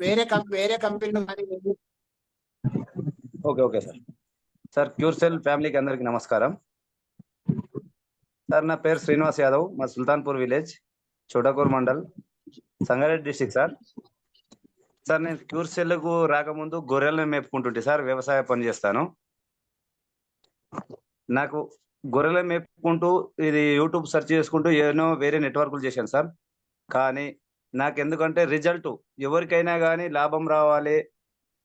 వేరే కంపెనీలో కానీ ఓకే ఓకే సార్. సార్ క్యూర్సెల్ ఫ్యామిలీకి అందరికి నమస్కారం. సార్ నా పేరు శ్రీనివాస్ యాదవ్, మా Sultanpur village, Chotakur mandal, Sangareddy district sir. Sir నేను క్యూర్సెల్కు రాకముందు గొర్రెలను మేపుకుంటుంటే సార్, వ్యవసాయ పని చేస్తాను. నాకు గొర్రెలను మేపుకుంటూ ఇది యూట్యూబ్ సెర్చ్ చేసుకుంటూ ఏనో వేరే నెట్వర్క్లు చేశాను సార్. కానీ నాకు ఎందుకంటే రిజల్ట్ ఎవరికైనా కానీ లాభం రావాలి,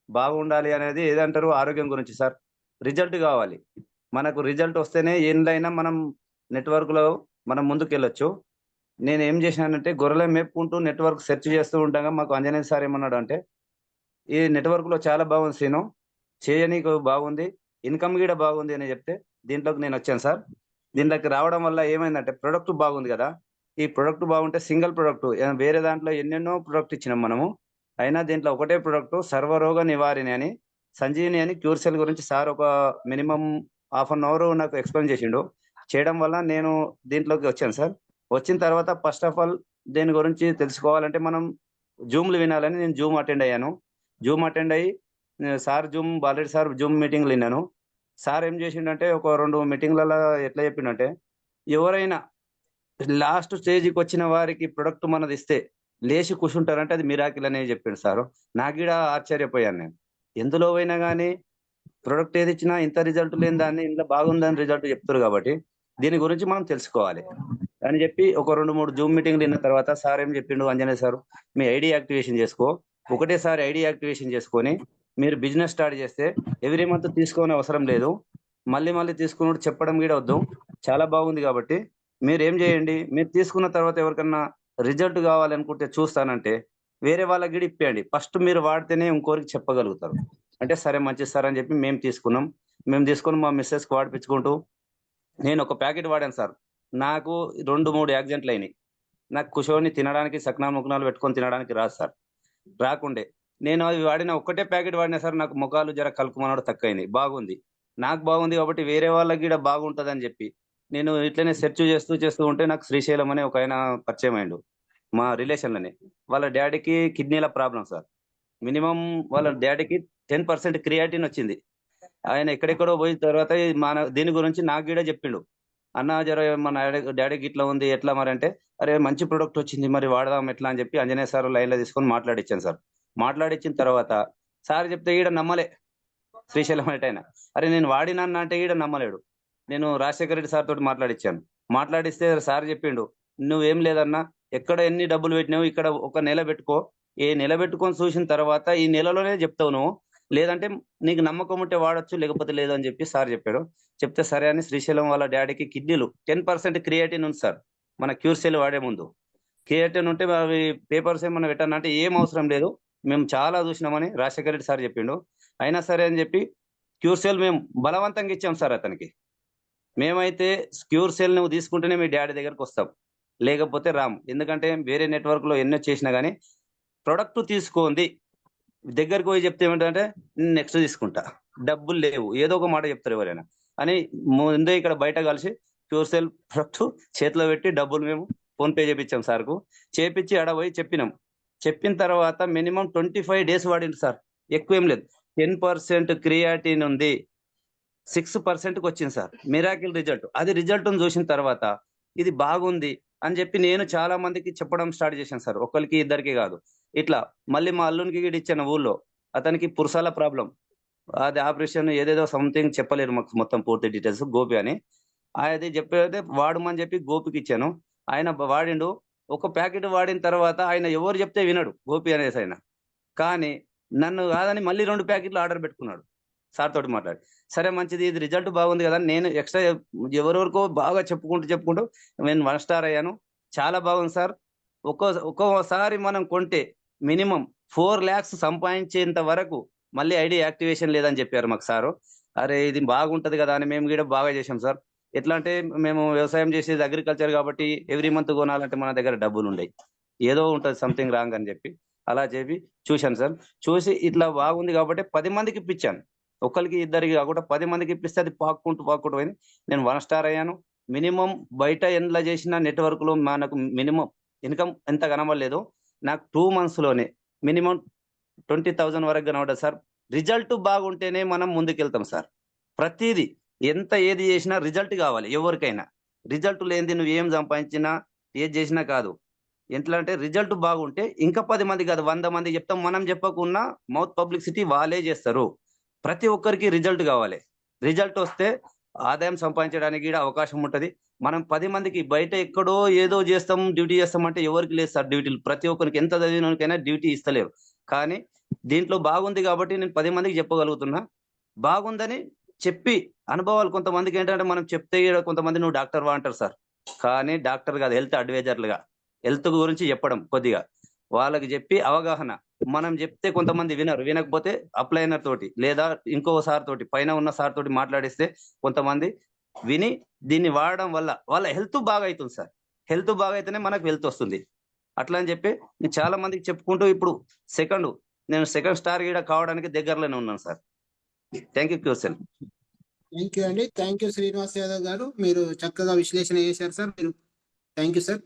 బాగుండాలి అనేది ఏదంటారు ఆరోగ్యం గురించి సార్. రిజల్ట్ కావాలి. మనకు రిజల్ట్ వస్తేనే ఏందైనా మనం నెట్వర్క్లో మనం ముందుకు వెళ్ళొచ్చు. నేను ఏం చేశానంటే గొర్రెలను మేపుకుంటూ నెట్వర్క్ సెర్చ్ చేస్తూ ఉండగా మాకు అంజనేయ సార్ ఏమన్నాడు అంటే, ఈ నెట్వర్క్లో చాలా బాగుంది శ్రీను, చేయనీకు బాగుంది, ఇన్కమ్ కూడా బాగుంది అని చెప్తే దీంట్లోకి నేను వచ్చాను సార్. దీంట్లోకి రావడం వల్ల ఏమైందంటే ప్రొడక్ట్ బాగుంది కదా, ఈ ప్రొడక్ట్ బాగుంటే సింగిల్ ప్రొడక్ట్, వేరే దాంట్లో ఎన్నెన్నో ప్రొడక్ట్ ఇచ్చినాం మనము, అయినా దీంట్లో ఒకటే ప్రొడక్ట్ సర్వరోగ నివారిణి అని, సంజీవిని అని క్యూర్సెల్ గురించి సార్ ఒక మినిమం హాఫ్ అన్ అవర్ నాకు ఎక్స్ప్లెయిన్ చేసిండు. చేయడం వల్ల నేను దీంట్లోకి వచ్చాను సార్. వచ్చిన తర్వాత ఫస్ట్ ఆఫ్ ఆల్ దీని గురించి తెలుసుకోవాలంటే మనం జూమ్లు వినాలని నేను జూమ్ అటెండ్ అయ్యాను. జూమ్ అటెండ్ అయ్యి sir Zoom Bala Reddy sir Zoom మీటింగ్లు విన్నాను. సార్ ఏం చేసిండంటే ఒక 2 మీటింగ్లలో ఎట్లా చెప్పిండంటే, ఎవరైనా లాస్ట్ స్టేజ్కి వచ్చిన వారికి ప్రొడక్ట్ మనది ఇస్తే లేచి కూర్చుంటారంటే అది మిరాకిల్ అనేది చెప్పిండు సారు. నాకు కూడా ఆశ్చర్యపోయాను నేను. ఎందులో పోయినా కానీ ప్రొడక్ట్ ఏది ఇచ్చినా ఇంత రిజల్ట్ లేని దాన్ని ఇంట్లో బాగుందని రిజల్ట్ చెప్తారు కాబట్టి దీని గురించి మనం తెలుసుకోవాలి అని చెప్పి ఒక 2-3 జూమ్ మీటింగ్లు విన్న తర్వాత సార్ ఏం చెప్పిండు, అంజనేయ సార్ మీ ఐడి యాక్టివేషన్ చేసుకో, ఒకటేసారి ఐడి యాక్టివేషన్ చేసుకొని మీరు బిజినెస్ స్టార్ట్ చేస్తే ఎవ్రీ మంత్ తీసుకోని అవసరం లేదు, మళ్ళీ మళ్ళీ తీసుకున్నట్టు చెప్పడం కూడా వద్దు, చాలా బాగుంది కాబట్టి మీరు ఏం చేయండి, మీరు తీసుకున్న తర్వాత ఎవరికన్నా రిజల్ట్ కావాలనుకుంటే చూస్తానంటే వేరే వాళ్ళకి కూడా ఇప్పేయండి, ఫస్ట్ మీరు వాడితేనే ఇంకోరికి చెప్పగలుగుతారు అంటే సరే మంచిది సార్ అని చెప్పి మేము తీసుకుని మా మిస్సెస్కి వాడిపించుకుంటూ నేను ఒక ప్యాకెట్ వాడాను సార్. నాకు 2-3 యాక్సిడెంట్లు అయినాయి. నాకు కూర్చొని తినడానికి సకినాలు ముకనాలు పెట్టుకొని తినడానికి రాదు సార్, రాకుండే. నేను అది వాడిన ఒక్కటే ప్యాకెట్ వాడినా సార్, నాకు ముఖాలు జర కలుకుమన్నాడు తక్కువైంది, బాగుంది, నాకు బాగుంది కాబట్టి వేరే వాళ్ళకి కూడా బాగుంటుంది అని చెప్పి నేను ఇట్లనే సెర్చ్ చేస్తూ ఉంటే నాకు శ్రీశైలం అనే ఒక ఆయన పరిచయం అయ్యిండు మా రిలేషన్లోనే. వాళ్ళ డాడీకి కిడ్నీల ప్రాబ్లం సార్. మినిమం వాళ్ళ డాడీకి 10% క్రియాటిన్ వచ్చింది. ఆయన ఎక్కడెక్కడో పోయిన తర్వాత మన దీని గురించి నాకు కూడా చెప్పిండు, అన్న జర మన డాడీకి ఇట్లా ఉంది ఎట్లా మరి అంటే, అరే మంచి ప్రొడక్ట్ వచ్చింది మరి వాడదాం ఎట్లా అని చెప్పి అంజనేయ సార్ లైన్లో తీసుకొని మాట్లాడిచ్చాను సార్. మాట్లాడిచ్చిన తర్వాత సార్ చెప్తే ఈడ నమ్మలే శ్రీశైలం అంటే ఆయన, అరే నేను వాడినాన్న అంటే ఈడ నమ్మలేడు. నేను రాజశేఖర రెడ్డి సార్ తోటి మాట్లాడిచ్చాను. మాట్లాడిస్తే సార్ చెప్పిండు, నువ్వేం లేదన్నా, ఎక్కడ ఎన్ని డబ్బులు పెట్టినావు ఇక్కడ ఒక నెల పెట్టుకో, ఏ నెల పెట్టుకొని చూసిన తర్వాత ఈ నెలలోనే చెప్తావు నువ్వు, లేదంటే నీకు నమ్మకం ఉంటే వాడొచ్చు లేకపోతే లేదు అని చెప్పి సార్ చెప్పాడు. చెప్తే సరే అని శ్రీశైలం వాళ్ళ డాడీకి కిడ్నీలు 10% క్రియేటిన్ ఉంది సార్. మన క్యూర్సెల్ వాడే ముందు క్రియేటిన్ ఉంటే అవి పేపర్స్ ఏమన్నా పెట్టానంటే ఏం అవసరం లేదు, మేము చాలా చూసినామని రాజశేఖర రెడ్డి సార్ చెప్పిండు. అయినా సరే అని చెప్పి క్యూర్సెల్ మేము బలవంతంగా ఇచ్చాం సార్ అతనికి. మేమైతే క్యూర్సెల్ నువ్వు తీసుకుంటేనే మీ డాడీ దగ్గరకు వస్తాం, లేకపోతే రాము. ఎందుకంటే వేరే నెట్వర్క్లో ఎన్నో చేసినా కానీ ప్రొడక్ట్ తీసుకోండి దగ్గరికి పోయి చెప్తే ఏమిటంటే నెక్స్ట్ తీసుకుంటా, డబ్బులు లేవు, ఏదో ఒక మాట చెప్తారు ఎవరైనా అని ముందే ఇక్కడ బయట కలిసి క్యూర్సెల్ ప్రొడక్ట్ చేతిలో పెట్టి డబ్బులు మేము ఫోన్పే చేపించాం సార్కు. చేపించి ఆడ పోయి చెప్పినాం. చెప్పిన తర్వాత మినిమం 25 days వాడింది సార్, ఎక్కువ ఏం లేదు. 10% క్రియాటిన్ ఉంది, 6%కి వచ్చింది సార్, మిరాకిల్ రిజల్ట్. అది రిజల్ట్ చూసిన తర్వాత ఇది బాగుంది అని చెప్పి నేను చాలా మందికి చెప్పడం స్టార్ట్ చేశాను సార్, ఒకరికి ఇద్దరికి కాదు. ఇట్లా మళ్ళీ మా అల్లునికి కూడా ఇచ్చాను ఊళ్ళో, అతనికి పురుషాల ప్రాబ్లం, అది ఆపరేషన్ ఏదేదో సంథింగ్ చెప్పలేరు మాకు మొత్తం పూర్తి డీటెయిల్స్, గోపి అని. అది చెప్పేది వాడమని చెప్పి గోపికి ఇచ్చాను. ఆయన వాడిండు. ఒక ప్యాకెట్ వాడిన తర్వాత ఆయన ఎవరు చెప్తే వినడు గోపి అనేసి ఆయన, కానీ నన్ను కాదని మళ్ళీ 2 ప్యాకెట్లు ఆర్డర్ పెట్టుకున్నాడు సార్ తోటి మాట్లాడి. సరే మంచిది, ఇది రిజల్ట్ బాగుంది కదా, నేను ఎక్స్ట్రా ఎవరెవరికో బాగా చెప్పుకుంటూ నేను 1 స్టార్ అయ్యాను. చాలా బాగుంది సార్. ఒక్కోసారి మనం కొంటే మినిమం 4 lakhs సంపాదించేంత వరకు మళ్ళీ ఐడి యాక్టివేషన్ లేదని చెప్పారు మాకు సారు. అరే ఇది బాగుంటది కదా అని మేము కూడా బాగా చేసాం సార్. ఎట్లా అంటే మేము వ్యవసాయం చేసేది అగ్రికల్చర్ కాబట్టి ఎవ్రీ మంత్ కొనాలంటే మన దగ్గర డబ్బులు ఉండయి, ఏదో ఉంటుంది సంథింగ్ రాంగ్ అని చెప్పి అలా చెప్పి చూశాను సార్. చూసి ఇట్లా బాగుంది కాబట్టి 10 మందికి ఇప్పించాను, ఒకరికి ఇద్దరికి కాకుండా 10 మందికి ఇప్పిస్తే అది పాక్కుంటూ పోయింది. నేను 1 స్టార్ అయ్యాను. మినిమం బయట ఎండ్ల చేసిన నెట్వర్క్లో మనకు మినిమం ఇన్కమ్ ఎంత కనబడలేదు, నాకు 2 months లోనే మినిమం 20,000 వరకు కనబడదు సార్. రిజల్ట్ బాగుంటేనే మనం ముందుకెళ్తాం సార్. ప్రతిదీ ఎంత ఏది చేసినా రిజల్ట్ కావాలి ఎవరికైనా. రిజల్ట్ లేనిది నువ్వు ఏం సంపాదించినా ఏది చేసినా కాదు. ఎట్లా అంటే రిజల్ట్ బాగుంటే ఇంకా 10 మంది కాదు 100 మంది చెప్తాం. మనం చెప్పకున్నా మౌత్ పబ్లిసిటీ వాళ్ళే చేస్తారు. ప్రతి ఒక్కరికి రిజల్ట్ కావాలి. రిజల్ట్ వస్తే ఆదాయం సంపాదించడానికి కూడా అవకాశం ఉంటది. మనం 10 మందికి బయట ఎక్కడో ఏదో చేస్తాం, డ్యూటీ చేస్తాం అంటే ఎవరికి లేదు సార్ డ్యూటీలు. ప్రతి ఒక్కరికి ఎంత చదివినోనికైనా డ్యూటీ ఇస్తలేరు. కానీ దీంట్లో బాగుంది కాబట్టి నేను 10 మందికి చెప్పగలుగుతున్నా. బాగుందని చెప్పి అనుభవాలు కొంతమందికి ఏంటంటే మనం చెప్తే ఈడ కొంతమంది నువ్వు డాక్టర్ వా అంటారు సార్. కానీ డాక్టర్ కాదు, హెల్త్ అడ్వైజర్లుగా హెల్త్ గురించి చెప్పడం కొద్దిగా వాళ్ళకి చెప్పి అవగాహన. మనం చెప్తే కొంతమంది వినరు, వినకపోతే అప్లైనర్ తోటి లేదా ఇంకో సార్ తోటి పైన ఉన్న సార్ తోటి మాట్లాడిస్తే కొంతమంది విని దీన్ని వాడడం వల్ల వాళ్ళ హెల్త్ బాగా అవుతుంది సార్. హెల్త్ బాగా అయితేనే మనకు వెల్త్ వస్తుంది. అట్లా అని చెప్పి నేను చాలా మందికి చెప్పుకుంటూ ఇప్పుడు నేను సెకండ్ స్టార్ కూడా కావడానికి దగ్గరలోనే ఉన్నాను sir. Thank you question. Thank you అండి. థ్యాంక్ యూ శ్రీనివాస్ యాదవ్ గారు. మీరు చక్కగా విశ్లేషణ చేశారు సార్. Thank you sir.